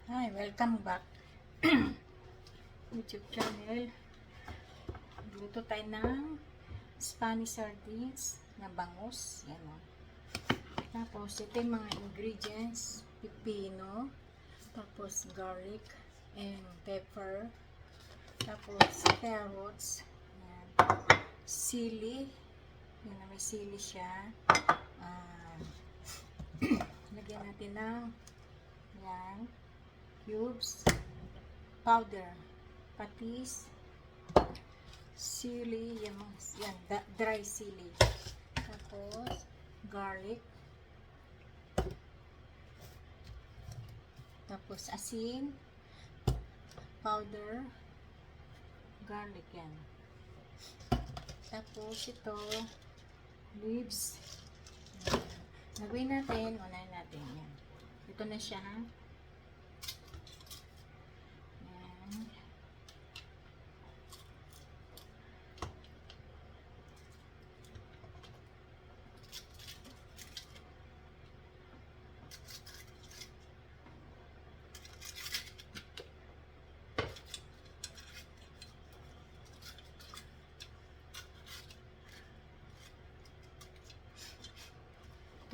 Hi, welcome back. YouTube channel. Luto tayo ng Spanish sardines na bangus. Yan o. Tapos, ito yung mga ingredients. Pipino. Tapos, garlic and pepper. Tapos, carrots. Yan. Sili. Yan na, may sili siya. Lagyan natin ng yan. Cubes, powder, patis, sili, yan, dry sili. Tapos, garlic. Tapos, asin, powder, garlic yan. Tapos, ito, leaves. Gawin natin, unahin natin yan. Ito na siya, ha?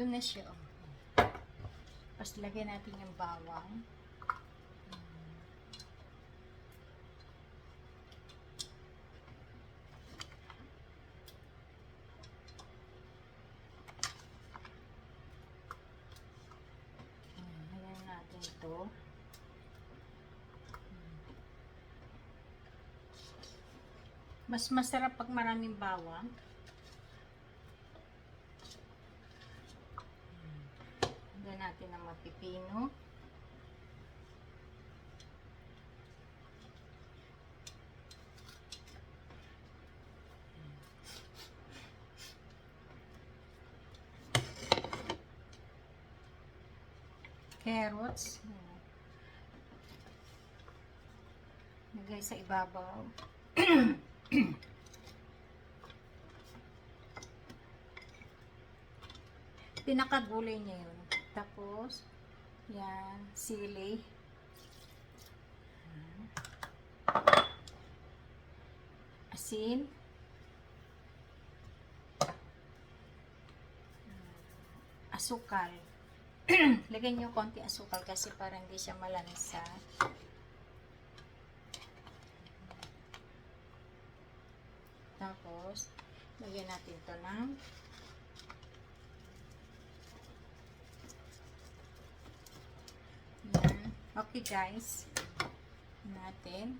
Ito na siya. Tapos lagyan natin yung bawang. Lagyan natin ito. Mas masarap pag maraming bawang. Lagyan natin ang mapipino. Carrots. Lagay sa ibabaw. Pinakagulay niya yun. Tapos, yan, sili. Asin. Asukal. Lagyan niyo konti asukal kasi para hindi siya malansa. Tapos, lagyan natin ito ng yan. Okay guys. Natin.